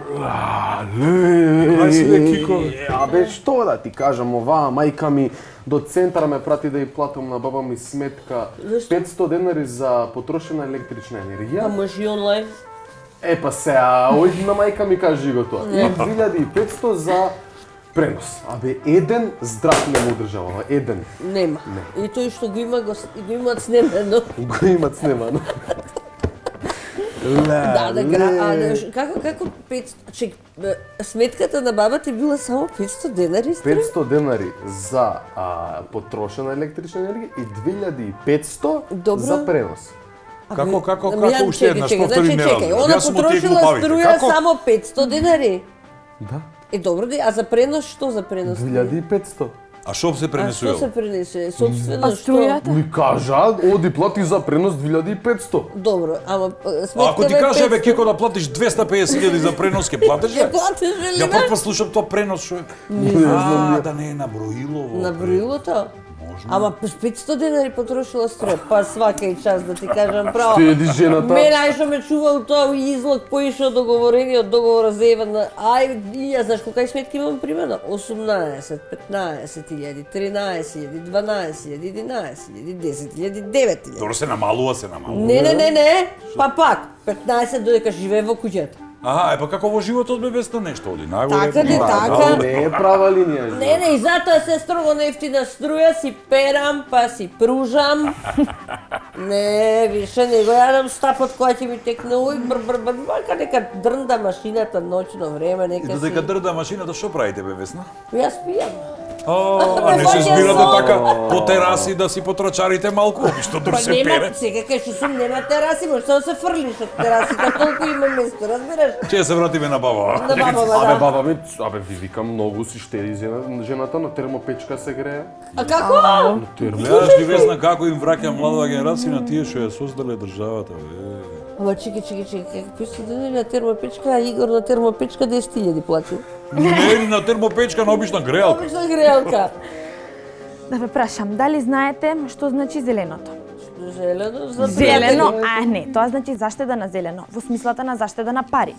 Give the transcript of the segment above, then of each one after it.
Ај си Кико. Абе, што да ти кажам, оваа мајка ми до центара ме прати да ја платам на баба ми сметка 500 денари за потрошена електрична енергија. А може и онлайн? Епа сега, ој на мајка ми кажи го тоа. И 2500 за пренос. Абе, еден здрав не му држава, еден. Нема. И тој што го има, го имаат снемено. Го имат снимано. Да, како 500, чек, сметката на бабата била само 500 денари? 500 денари за потрошена електрична енергија и 2500 за пренос. Како уште една, што втори не чекај, разбирам. она Јас сум од тие потрошила глупавите. струја Како? само 500 денари. Да. Добро, а за пренос што за пренос? 2500. А што се А пренесува? што се пренесе? Собствено, А што? струјата? Ми кажа, оди плати за пренос 2500. Добро, ама Ако ти каже бе Кико да платиш 250.000 за пренос, ќе платиш Ќе ли? платиш ли? Ја прв слушам тоа пренос што е. Да не е на броилово. На броилото? Можно. Ама 500 денари потрошила струја, па свака и час да ти кажам право. Ти еди жената. Мене ајшо ме чувал тоа излог поише договорениот договор за Еван. Ај, ја знаеш колка сметки имам примерно? 18, 15.000, 13.000, 12.000, 11.000, 10.000, 9.000. Добро се намалува. Не. Па пак, 15 додека живее во куќата. Аха, па како во животот бе Весна нешто оди. Најголем. Така ли, така? Не е права линија. Не, и затоа се строго нефтина струја, си перам, па си пружам. Не, више, не го јадам стапот која ќе ми текне уј, вака нека дрнда машината ноќно време, И нека си... додека дрда машината, што правите бе Весна? Јас пијам. А не се збирате така по тераси да си потрачарите малку, обично дур Па се нема, пере. сега кај што сум нема тераси, може да се фрлиш од терасите, толку има место, разбираш? Ќе се вратиме на баба. На баба, Абе, да. баба ми, ви викам, многу си штеди жената, на термопечка се грее. А како? На термо. Гледаш ли Весна како им враќа младава генерација на тие што ја создале државата, бе. Ама чеки, како писо денели на термопечка, а Игор на термопечка 10.000 плати. Не на термопечка, на обична греалка. Обична греалка. Да ве прашам, дали знаете што значи зеленото? Зелено за Зелено, а не, тоа значи заштеда на зелено, во смислата на заштеда на пари.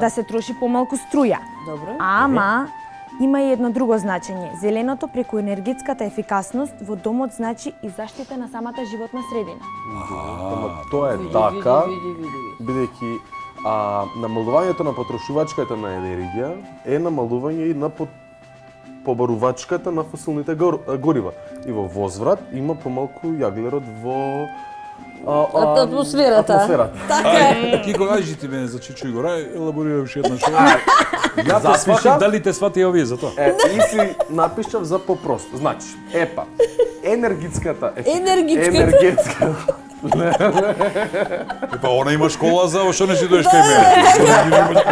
Да се троши помалку струја. Добро. Ама има и едно друго значење. Зеленото преку енергетската ефикасност во домот значи и заштита на самата животна средина. Ама тоа е така, Види. бидејќи намалувањето на потрошувачката на енергија е намалување и на побарувачката на фосилните горива. И во возврат има помалку јаглерод во Атмосферата. Така е. Кико, ајжи ти мене за Чичо Игор, ај елаборирам уште една што. Ја те сватив, дали те свати овие за тоа? И си напишав за попросто. Значи, епа, енергетската... Енергетската. Па она има школа за што не си доеш кај мене.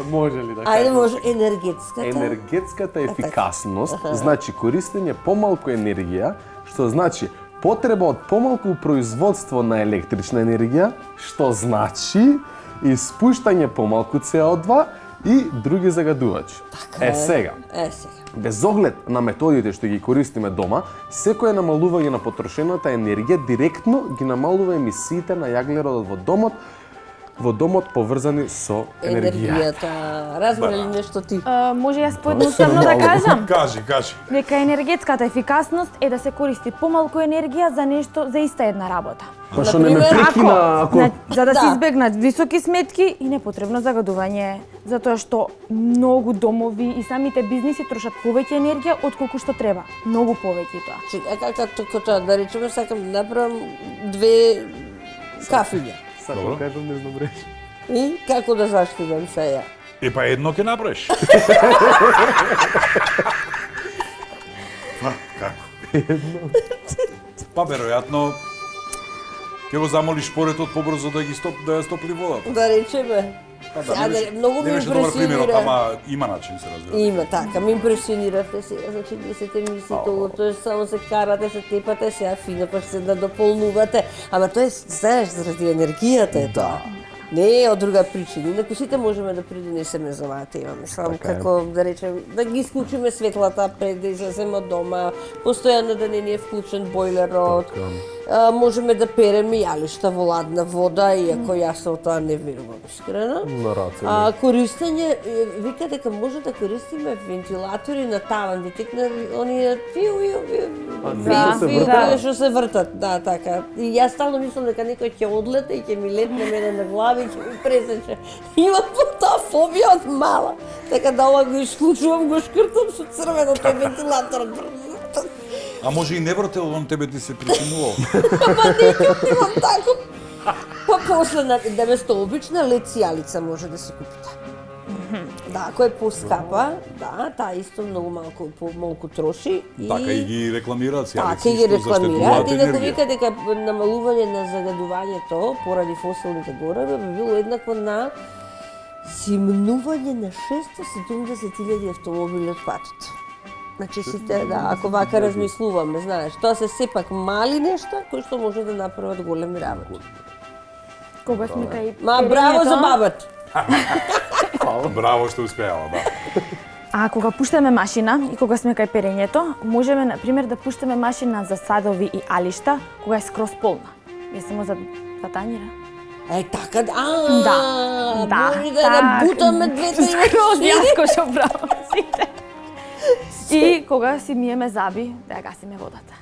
Може ли да Ајде, кажам? може енергетската. Енергетската ефикасност значи користење помалку енергија, што значи потреба од помалку производство на електрична енергија, што значи испуштање помалку CO2 и други загадувачи. Сега, без оглед на методите што ги користиме дома, секое намалување на потрошената енергија директно ги намалува емисиите на јаглеродот во домот поврзани со енергијата. Разбра ли нешто ти? Може јас поедноставно да кажам? Кажи. Дека енергетската ефикасност е да се користи помалку енергија за нешто, за иста една работа. Па што не ме прекина ако... За да се Да. избегнат високи сметки и непотребно загадување, затоа што многу домови и самите бизниси трошат повеќе енергија отколку што треба. Многу повеќе и тоа. Чекај, како тоа, да речеме, сакам да направам 2 кафиња. Сакам кажам, не знам речи. И како да заштедам сега? Па едно ќе направиш. Па, како? Па, веројатно, ќе го замолиш поретот побрзо да ја стопли водата. Да речеме. Сега, многу ме Не беше добар примерот, импресионира. ама има начин се разбира. Има така, ме импресиониравте сега, значи 10 емисии, тоа е само се карате, се тепате, сега фино па се да дополнувате, ама тоа е, знаеш, заради енергијата е тоа. Не е од друга причина, инаку сите можеме да придонесеме за оваа тема, мислам, како да речем, да ги исклучиме светлата пред да излеземе од дома, постојано да не ни е вклучен бойлерот, можеме да переме јалишта во ладна вода, иако јас во тоа не верувам искрено. На раце. Користење, вика дека може да користиме вентилатори на таван, витекна оние што се вртат, да, така. И јас стално мислам дека некој ќе одлета и ќе ми летне мене на глава и ќе ми пресече. Имам по таа фобија од мала. Така да ова го исклучувам, го шкртам со црвено тој вентилатор. А може и не вртел, он тебе ти се причинувал. Ама не имам тако. Па после, да место обична лед сијалица може да се купите. Да, кој е поскапа, да, таа исто многу малку троши. Така и ги рекламираат Така сијалици, и ги што рекламираат и заштедуваат како енергија. вика дека намалување на загадувањето поради фосилните горива би било еднакво на симнување на 670.000 автомобили од патот. Значи сите, да, ако вака размислуваме, знаеш, тоа се сепак мали нешта кои што може да направат големи работи. Кога сме кај Ма браво за перењето, бабата. Браво што успеала, да. А кога пуштаме машина и кога сме кај перењето, можеме на пример да пуштаме машина за садови и алишта кога е скроз полна. Не само за танира. Е, така, Да, може да набутаме двете скроз машини. јако што правам сите. И кога си миеме заби, да ја гасиме водата.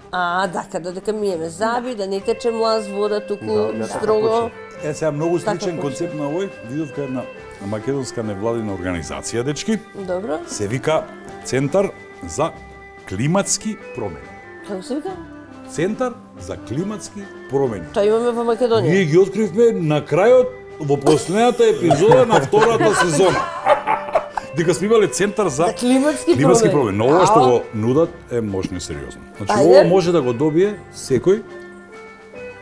Така, додека миеме заби, да не тече млаз вода туку строго. Е, сега многу сличен Така концепт на овој, видов кај една македонска невладина организација, дечки, Добро. се вика Центар за климатски промени. Како се вика? Центар за климатски промени. Тоа имаме во Македонија. Ние ги откривме на крајот во последната епизода на втората сезона. Дека сме имале центар за климатски промени. промени. Но ова што го нудат е мощно и сериозно. Значи Ајде. ова може да го добие секој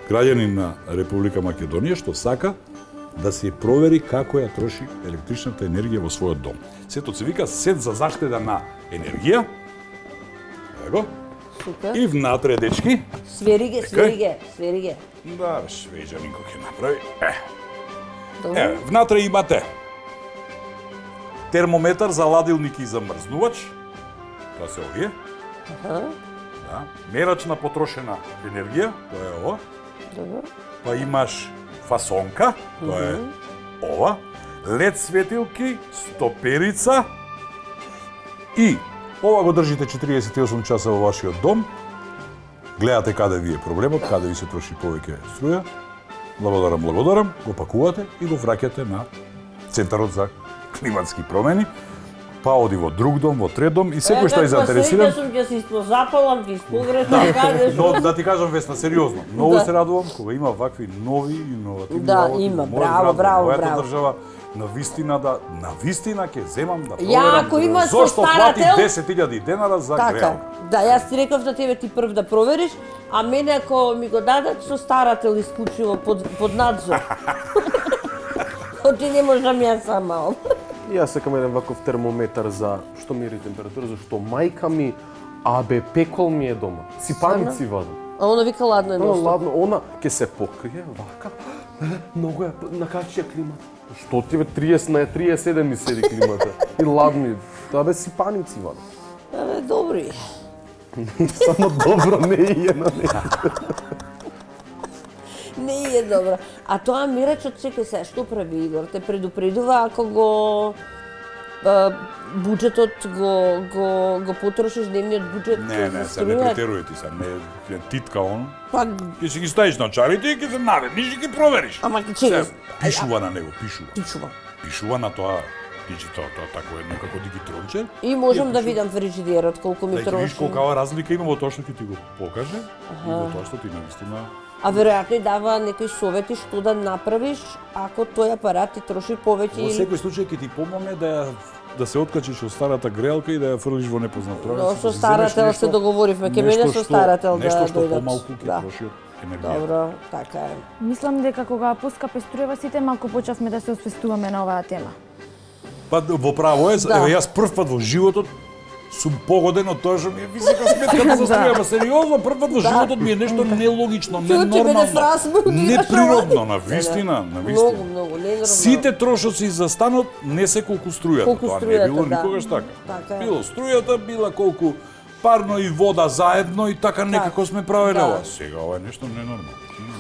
граѓанин на Република Македонија што сака да се провери како ја троши електричната енергија во својот дом. Сето се вика сет за заштеда на енергија. Его. Супер. И внатре, дечки, Свери ги. да, швеđanin кој ќе направи. Добро. Внатре имате термометар за ладилник и замрзнувач. Тоа се овие. Да. Мерач на потрошена енергија, тоа е ова. Добро. Па имаш фасонка, тоа е ова. Лед светилки, стоперица и ова го држите 48 часа во вашиот дом. Гледате каде ви е проблемот, каде ви се троши повеќе струја. Благодарам, го пакувате и го враќате на Центарот за климатски промени. Па оди во друг дом, во трет дом и секој што е заинтересиран. Сум ќе се испозапалам, ќе испогрешам, кажеш. Но да ти кажам Весна, сериозно, многу Да. се радувам кога има вакви нови иновативни Да, работи има. во мојот Браво, град, во браво, мојата браво. држава. На вистина ќе земам да Ја, проверам ако има зошто плати состарател- 10.000 денара за Така, грејалка. да, јас ти реков на тебе ти прв да провериш, а мене ако ми го дадат со старател исклучиво под надзор. Ти не можам јас сама. И јас сакам еден ваков термометар за што мери температура, зашто мајка ми пекол ми е дома. Сипаници вадам. А она вика ладно е Она носно. ладно, она ќе се покрие вака. Многу е накачија климата. Што ти бе 30 на 37 ми седи климата. И ладно, тоа бе сипаници вадам. Абе, добри. Само добро не е на неја. Не е добро. А тоа мерачот чекај се, што прави Игор? Те предупредува ако го буџетот го потрошиш дневниот буџет Не, за се не струја? претеруј ти се, не титка он. Па, Ќе си ги ставиш на чарите и ќе се наведниш и ги провериш. ама чекај. Се пишува на него, пишува. Пичува. Пишува на тоа тоа тако е некако дигитронче. И можам да видам фрижидерот колку ми Да ќе видиш троши. колкава разлика има во тоа што ќе ти го покаже и во тоа што ти навистина. А веројатно и дава некои совети што да направиш ако тој апарат ти троши повеќе Во или секој случај ќе ти помогне да се откачиш од старата грејалка и да ја фрлиш во непознат простор. Но со старател се договоривме, ќе мене со старател да Нешто што дојдат. помалку ќе Да. троши од енергија. Добро, така е. Мислам дека кога поскапе струјава сите малку почавме да се освестуваме на оваа тема. Па во право е, Да. еве јас прв пат во животот сум погоден од тоа што ми е висока сметката за струја, ма сериозно, прв пат во животот ми е нешто нелогично, Тоа тебе не фразме, ненормално, удираш неприродно, овај. на вистина, на Многу, вистина. многу, ненормално. Сите трошоци за станот не се колку струјата, Колку тоа не струјата, било да. никогаш така. Така е. Било струјата, била колку парно и вода заедно и така некако сме правеле да. ова. Сега ова е нешто ненормално.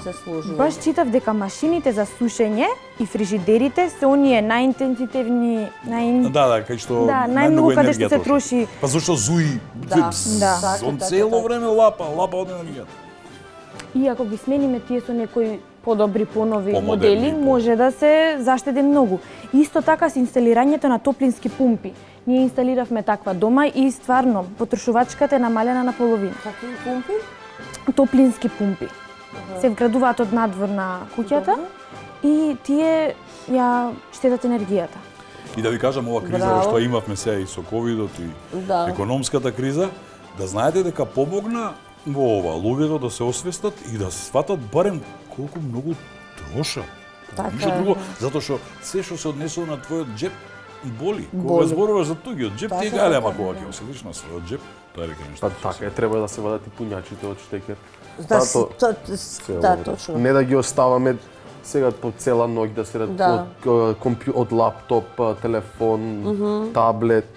Се сложува. Баш читав дека машините за сушење и фрижидерите се оние најинтензитивни, Да, кај што Да, најмногу каде што енергија се троши. троши. Па зашто зуи, Да, да. он Така, цело така. време лапа од енергијата. И ако ги смениме тие со некои подобри, понови Помодерни, модели, може да се заштеди многу. Исто така со инсталирањето на топлински пумпи. Ние инсталиравме таква дома и стварно потрошувачката е намалена на половина. Какви пумпи? Топлински пумпи се вградуваат од надвор на куќата и тие ја штедат енергијата. И да ви кажам, ова криза Браво. што имавме сега и со ковидот и Да. економската криза, да знаете дека помогна во ова луѓето да се освестат и да сватат барем колку многу трошат. Така Ништо е. друго, затоа што се што се однесува на твојот џеп боли. Кога Боли. зборуваш за туѓиот џеп, ти Така, гале, ама така, кога да. ќе оседиш на својот џеп, тоа е веќе нешто. Па така е, треба да се вадат и пуњачите од штекер. Да, Цело да, време. точно. Не да ги оставаме сега по цела ноќ да седат Да. од лаптоп, телефон, таблет.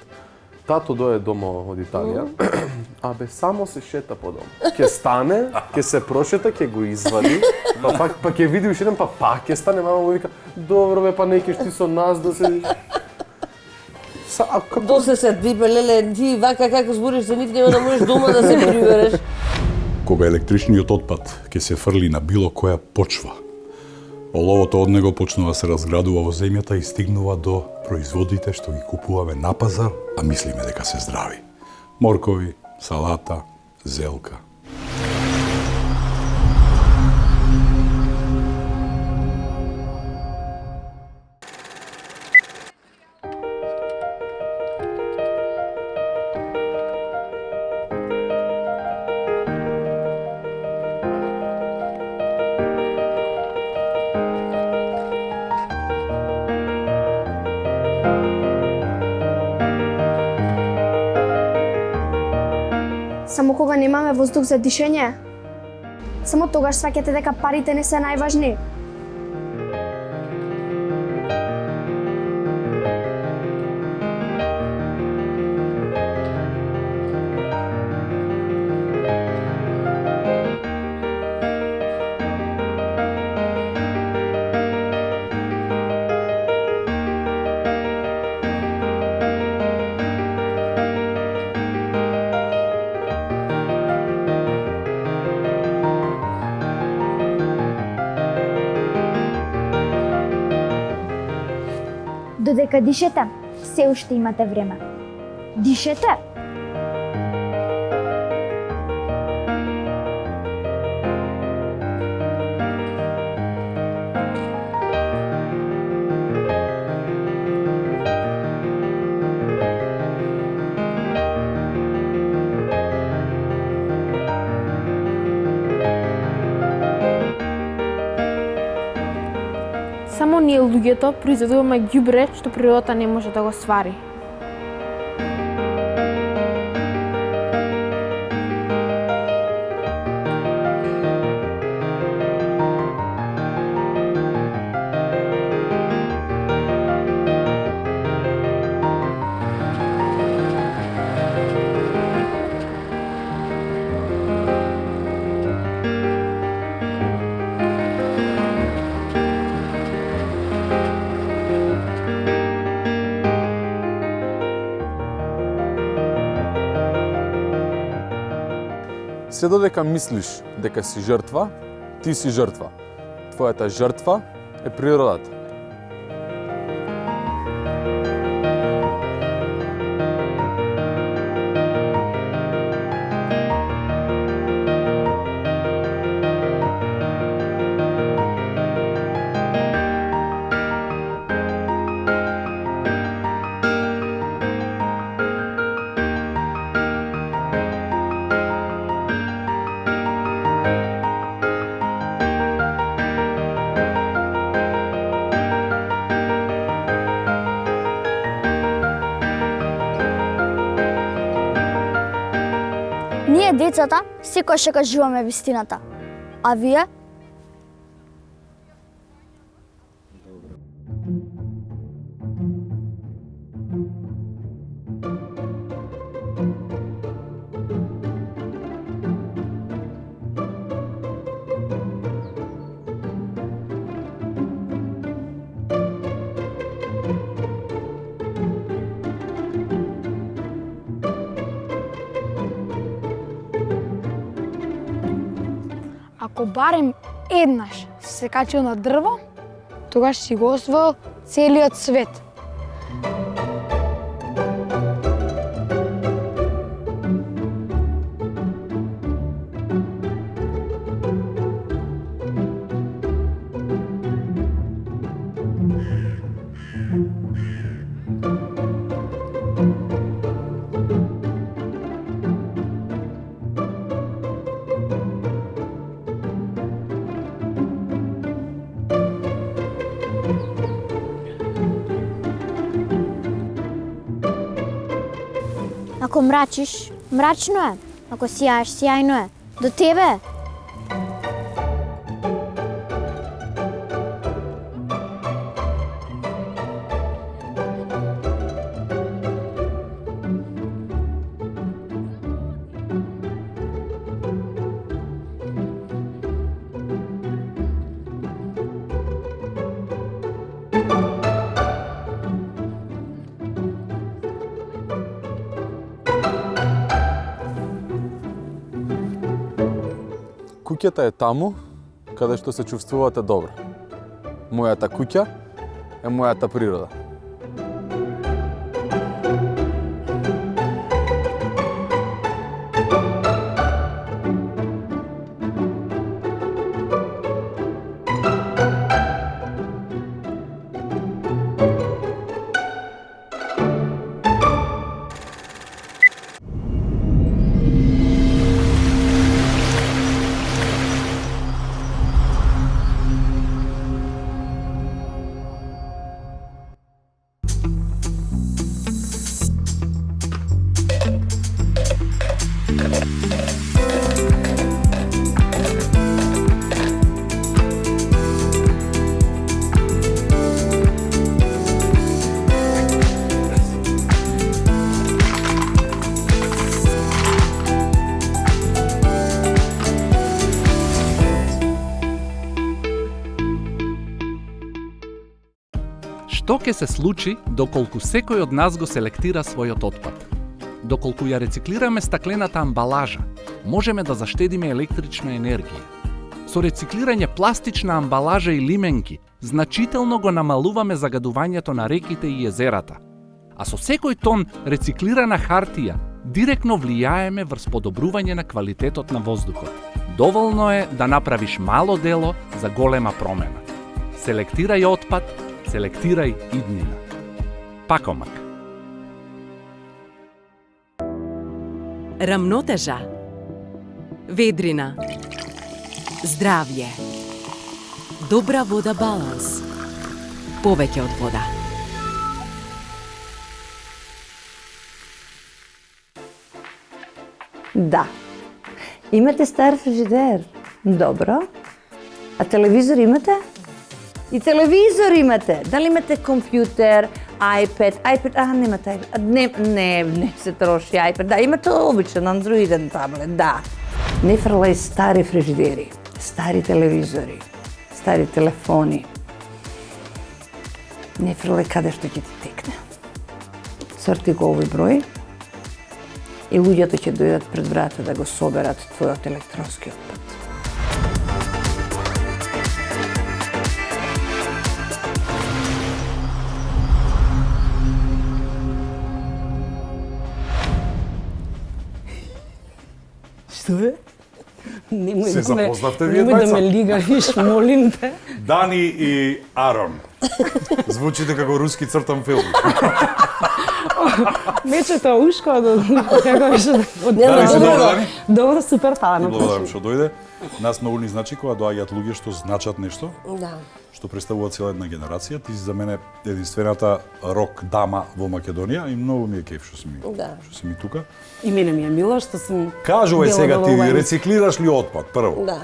Тато дое дома од Италија. Абе, само се шета по дом. Ќе стане, ќе се прошета, ќе го извади, па ќе види уште еден, па пак ќе стане, мама му вика, добро бе, па не ќе ти со нас да се... А како? Досе се дипе, леле, ти вака како збориш за нив, нема да можеш дома да се прибереш. Кога електричниот отпад ќе се фрли на било која почва, оловото од него почнува да се разградува во земјата и стигнува до производите што ги купуваме на пазар, а мислиме дека се здрави. Моркови, салата, зелка. Само кога немаме воздух за дишење, само тогаш сваќате дека парите не се најважни. Додека дишете, се уште имате време. Дишете! Само ние луѓето произведуваме ѓубре што природата не може да го свари. Се додека мислиш дека си жртва, ти си жртва. Твојата жртва е природата. Ние, децата, секогаш ќе кажуваме вистината. А вие? Ако барем еднаш се качил на дрво, тогаш си го освоил целиот свет. Ако мрачиш, мрачно е. Ако сияеш, сјајно е. До тебе. Куќата е таму каде што се чувствувате добро. Мојата куќа е мојата природа. Што ќе се случи доколку секој од нас го селектира својот отпад? Доколку ја рециклираме стаклената амбалажа, можеме да заштедиме електрична енергија. Со рециклирање пластична амбалажа и лименки, значително го намалуваме загадувањето на реките и езерата. А со секој тон рециклирана хартија, директно влијаеме врз подобрување на квалитетот на воздухот. Доволно е да направиш мало дело за голема промена. Селектирај отпад, селектирај иднина. Пакомак. Рамнотежа, ведрина, здравје, добра вода баланс, повеќе од вода. Да. Имате стар фрижидер. Добро. А телевизор имате? И телевизор имате. Дали имате компјутер, iPad, немате iPad. Не се троши iPad. Да, имате обичен андроиден таблет, да. Не фрлај стари фрижидери, стари телевизори, стари телефони. Не фрлај каде што ќе ти текне. Црти го овој број и луѓето ќе дојдат пред врата да го соберат твојот електронски отпад. Што е? Се запознавте вие Немој да двајца? ме лигавиш, молим те. Дани и Арон. Звучите како руски цртан филм. Мечето ушко како беше Дани си добро, Дани? Добро, супер талант. Благодарам што дојде. Нас многу ни значи кога доаѓаат луѓе што значат нешто, Да. што представуваат цела една генерација. Ти си за мене единствената рок дама во Македонија и многу ми е кеф што си ми тука. И мене ми е мило што сум Кажувај дел сега од ти, овој. рециклираш ли отпад прво? Да.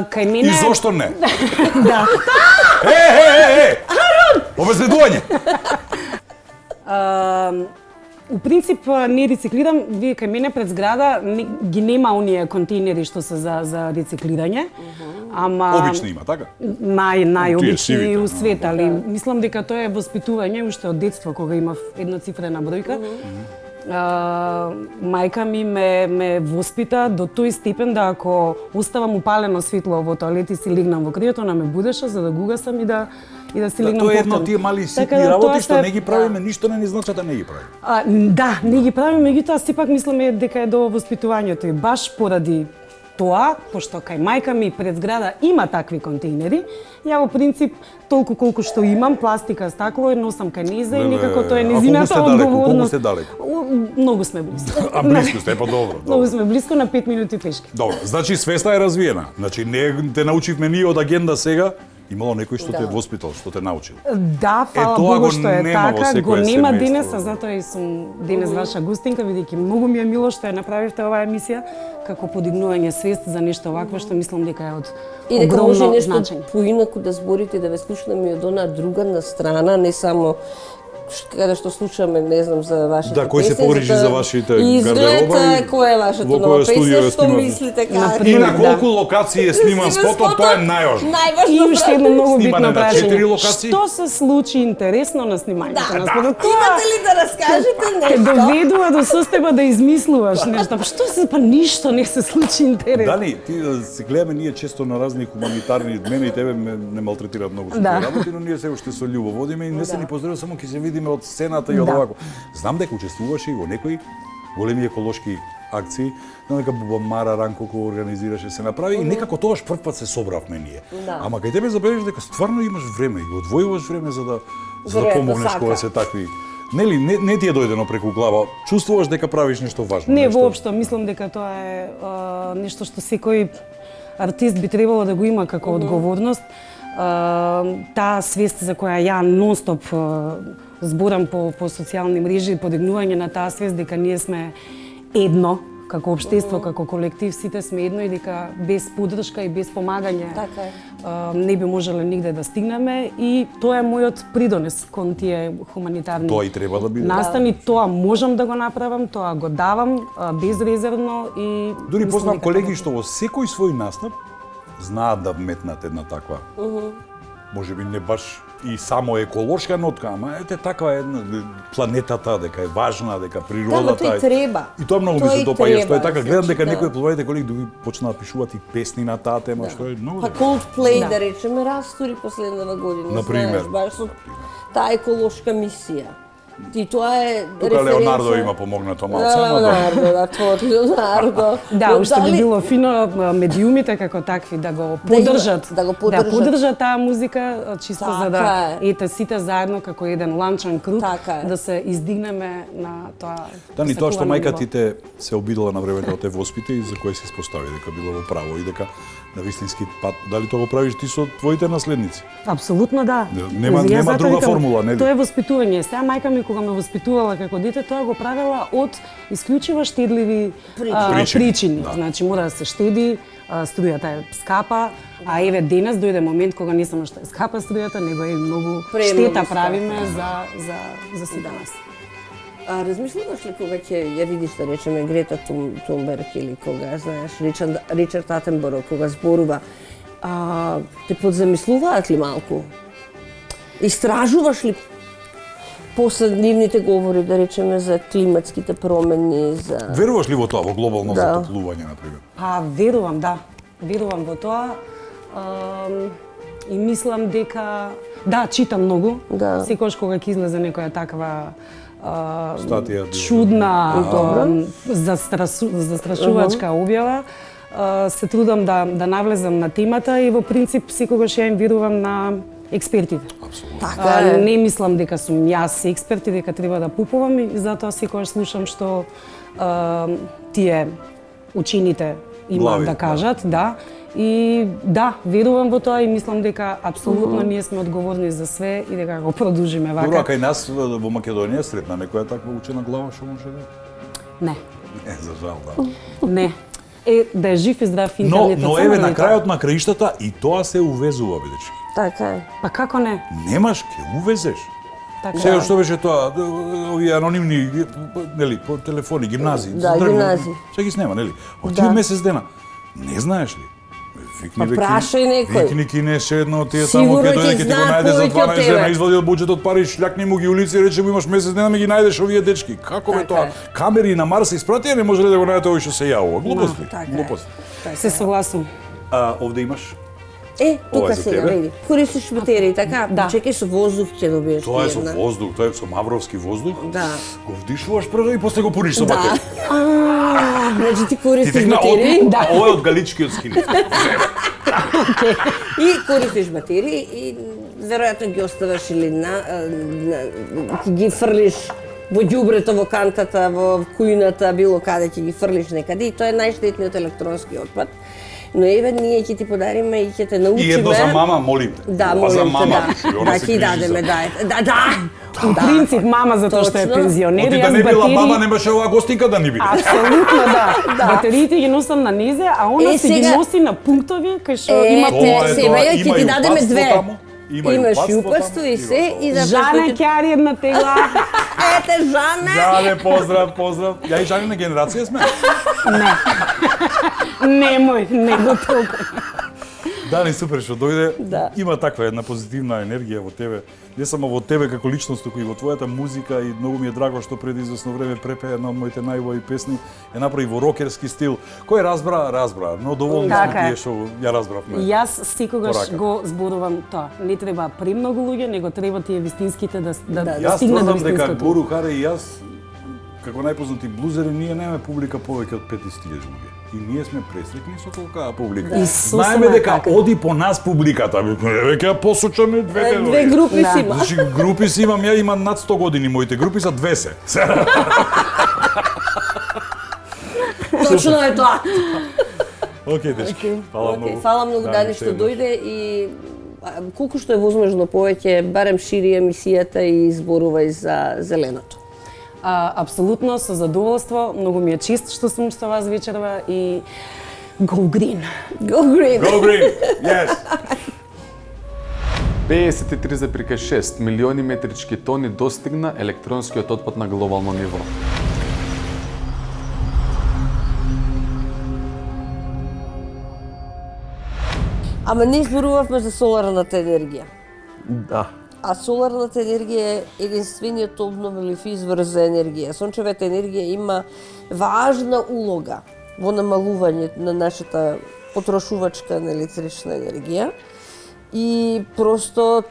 Кај мене И зошто не? Да. Обезбедување! У принцип не рециклирам, вие кај мене пред зграда ги нема оние контейнери што се за рециклирање. Ама Обични има, така? најобични сивите, у свет, али мислам дека тоа е воспитување уште од детство кога имав едноцифрена бројка. мајка ми ме воспита до тој степен да ако оставам упалено светло во тоалет и си легнам во креветот, она ме будеше за да го гасам и да си легнам Тоа е повторно. едно од тие мали ситни Така да, работи тоа што се- не ги правиме, ништо не ни значи да не ги правиме. Да, не ги правиме, меѓутоа сепак мислиме дека е до воспитувањето и баш поради тоа, пошто кај мајка ми пред зграда има такви контейнери, ја во принцип толку колку што имам, пластика, стакло, носам кај неза и некако тоа е незината одговорност. Колку сте далеку? Многу сме близко. А близко сте, па добро. Многу сме близко, на 5 минути пешки. Добро, значи свеста е развиена. Значи не те научивме ние од агенда сега, имало некој што те воспитал, што те научил. Да, фала тоа Богу го што е нема во така, го секое нема семејство. денес, а затоа и сум денес ваша гостинка, бидејќи многу ми е мило што ја направивте оваа емисија, како подигнување свест за нешто вакво што мислам дека е од И дека може огромно нешто значење. поинаку да зборите, да ве слушнеме и од она друга страна, не само каде што слушаме, не знам, за вашите Да, кој се песни, погрижи за вашите гардероба изгледа и која е вашата во нова која студио песна, ја што снимате. мислите И како? на колку локации е сниман спотот, тоа е најважно. И Најважно уште едно многу Снимане битно на 4 прашање. локации? Што се случи интересно на снимањето на спотот? Имате ли да раскажете Те нешто? доведува до состојба да измислуваш нешто. Што се па ништо не се случи интересно. Дани, ти се гледаме ние често на разни хуманитарни, мене и тебе не малтретираат многу со Да. тие работи, но ние се уште со љубов водиме и не се ни поздравува, само ќе се видиме од сцената и од Да. овако. Знам дека учествуваше и во некои големи еколошки акции, знам дека Мара Ранко кој организираше се направи и некако тогаш прв пат се собравме ние. Да. Ама кај тебе забележиш дека стварно имаш време и одвојуваш време за да Веројатно помогнеш сака. кога се такви. Нели, не ти е дојдено преку глава, чувствуваш дека правиш нешто важно. Не, нешто... воопшто, мислам дека тоа е нешто што секој артист би требало да го има како одговорност. Таа свест за која ја нонстоп зборам по социјални мрежи, подигнување на таа свест дека ние сме едно, како општество, како колектив, сите сме едно и дека без поддршка и без помагање Така е. не би можеле нигде да стигнеме и тоа е мојот придонес кон тие хуманитарни Тоа и треба да биде. настани, тоа можам да го направам, тоа го давам безрезервно и Дури мислам познам дека колеги така што во секој свој настап знаат да вметнат една таква. Може би не баш и само еколошка нотка, ама ете таква е една планетата, дека е важна, дека природата тоа и треба. И тоа многу ми Тоа се и допаѓа што е треба, така. Гледам значи, дека да. некои пловарите колеги дури почнаа да пишуваат и песни на таа тема, што е многу Па добро. Coldplay, Да. да речеме, растури последнава година, Например. знаеш, баш со таа еколошка мисија. И тоа е Тука Леонардо референца- има помогнато малце, ама да. Леонардо, да, твојот Леонардо. Да, Но уште би дали- било фино медиумите како такви да го има- поддржат, да го поддржат. поддржат таа музика чисто за да Така е. ете сите заедно како еден ланчан круг Така е. да се издигнеме на тоа. Дани, тоа што сакувано мајка ниво. ти те се обидела на времето да те воспита и за кое се испостави дека било во право и дека на вистински пат, дали тоа го правиш ти со твоите наследници? Апсолутно да. Нема- Јас нема затоа друга викам, формула, нели? Тоа е воспитување. Сега мајка ми кога ме воспитувала како дете, тоа го правела од исклучиво штедливи причини. Да. Значи мора да се штеди, струјата е скапа, а еве денес дојде момент кога не само што е скапа струјата, него е и многу Премногу штета скапа. правиме за сите нас. А размислуваш ли кога ќе ја видиш, да речеме, Грета Тунберг или кога, знаеш, Ричард Атенборо, кога зборува, те подзамислуваат ли малку? Истражуваш ли после нивните говори, да речеме, за климатските промени, за... Веруваш ли во тоа, во глобално Да. затоплување, например? Па верувам, да. Верувам во тоа. И мислам дека да, читам многу. Да. Секогаш кога ќе излезе некоја таква Статија, чудна, Добро. застрашувачка објава, се трудам да навлезам на темата и во принцип секогаш ја им верувам на експертите. Така е. Не мислам дека сум јас експерт и дека треба да пупувам и затоа секогаш слушам што тие учените имаат Глави, да кажат, да. И да, верувам во тоа и мислам дека апсолутно ние сме одговорни за све и дека го продолжиме Добро, а вака. кај нас во Македонија сретна некоја таква учена глава што може да? Не, За жал, да. не. Да е жив и здрав Но, интернетот. но само еве не на тоа. крајот на краиштата и тоа се увезува, бидечки. Така е. Па како не? Немаш, ќе увезеш. Така Сега е. што беше тоа, овие анонимни, нели, по телефони, гимназии. Да, за дрвни, гимназии. Сега ги снема, нели? Од Да. тие месец дена, не знаеш ли? Викни, Па прашај некој. Викни кинеше едно од тие Сигурно таму, ке ќе дојде, ке ти го знаат најде за повеќе од 12 тебе. дена, извадил буџет од пари, шљакни му ги улици и рече му имаш месец дена, ми ги најдеш овие дечки. Како бе Така тоа? е. Камери на Марс испратија, не може ли да го најдете овој што се јавува? Глупости, Така е. глупости. Се согласувам. Овде имаш? Ова тука е за сега, тебе? види. Користиш батерии, така? Да. Чекај со воздух ќе добиеш Тоа е ти со една. воздух, тоа е со мавровски воздух. Да. Го вдишуваш прво и после го пуниш со Да. батерија. Значи ти Ти користиш текна батерии. од, ова е од галичкиот скин. И користиш батерии и веројатно ги оставаш или ги фрлиш во ѓубрето, во кантата, во кујната, било каде ќе ги фрлиш некаде и тоа е најштетниот електронски отпад. Но еве ние ќе ти подариме и ќе те научиме. И едно за мама, молим те. Да, Ова за молим те, мама, да. и она Да, се ќе грижи дадеме, за- да. Да. У принцип, мама затоа што е Точно. пензионер, Оти да јас не била баба, батерии... немаше оваа гостинка да не биде. Апсолутно, да. Батериите ги носам на низе, а она Е, си ги сега- носи на пунктови кај што Е, има те, сега ќе ти Има и дадеме упатство две. таму, има и Имаш и упатство упатство таму, и се има и за Жана Кјари една тегла. Ете, Жане! Јане, поздрав, поздрав. Ја и Жани на генерација сме. Немој, не го толку. Дани, супер што дојде. Да. Има таква една позитивна енергија во тебе. Не само во тебе како личност, туку и во твојата музика и многу ми е драго што пред извесно време препеа една од моите најубави песни, ја направи во рокерски стил. Кој разбра, но доволни сме Така е. тие што ја разбравме. Јас секогаш Порака. го зборувам тоа. Не треба премногу луѓе, него треба тие вистинските да Јас стигнат до тврдам дека вистинското. Бору Харе и јас, како најпознати блузери, ние немаме публика повеќе од 5000 луѓе. И ние сме пресреќни со толкава публика. И сосема Знаеме е дека така. оди по нас публиката. Веќе ја посочаме двете Две групи Да. си има. Значи, групи си имам, ја имам над 100 години, моите групи са 2 се. Точно е тоа. Океј, дечки. Фала многу. Фала многу, Дани, што дојде и колку што е возможно повеќе, барем шири емисијата и изборувај за зеленото. Апсолутно, со задоволство. Многу ми е чист што сум со вас вечерва и Go Green. Go green! Go green, yes. 53,6 милиони метрички тони достигна електронскиот отпад на глобално ниво. Ама не зборувавме за соларната енергија. Да. А соларната енергија е единствениот обновлив извор за енергија. Сончевата енергија има важна улога во намалувањето на нашата потрошувачка на електрична енергија. И просто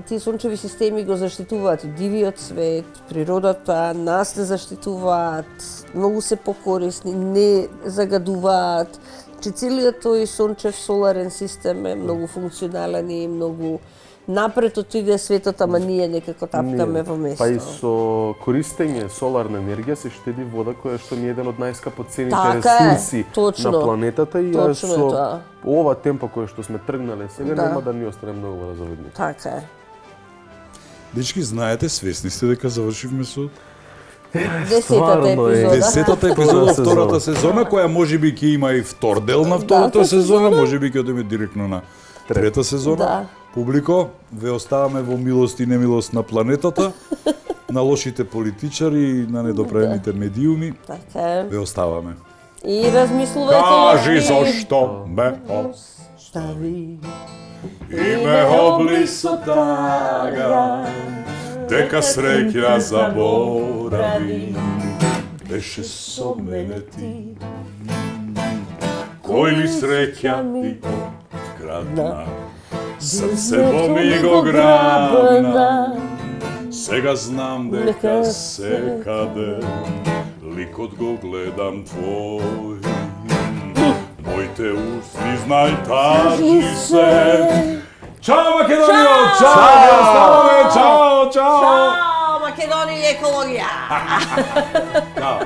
тие сончеви системи го заштитуваат и дивиот свет, природата, нас не заштитуваат, многу се покорисни, не загадуваат. Че целиот тој сончев соларен систем е многу функционален и многу напред отиде светот, ама ние некако тапкаме во место. Па и со користење соларна енергија се штеди вода која што ни е еден од најскапоценните Така е, ресурси точно. на планетата и Точно е со тоа. ова темпо која што сме тргнале сега Да. нема да ни остане многу вода за водите. Така е. Дечки, знаете, свесни сте дека завршивме со Десетата епизода. Десетата епизода, втората сезона, која можеби ќе има и втор дел на втората сезона, можеби ќе одиме директно на трета сезона. Да. Публико, ве оставаме во милост и немилост на планетата, на лошите политичари и на недоправените медиуми. Така е. Ве оставаме. И размислувајте. Кажи зошто ме остави и ме обли со тага, дека среќа заборави, беше со мене ти. Кој ли среќа ти открадна, срцето ми го грабна, сега знам дека секаде ликот го гледам твој. Моите усни знај тажни се. Чао, Македонио! Чао! Чао! Чао! Чао, Македонија и екологија! Чао!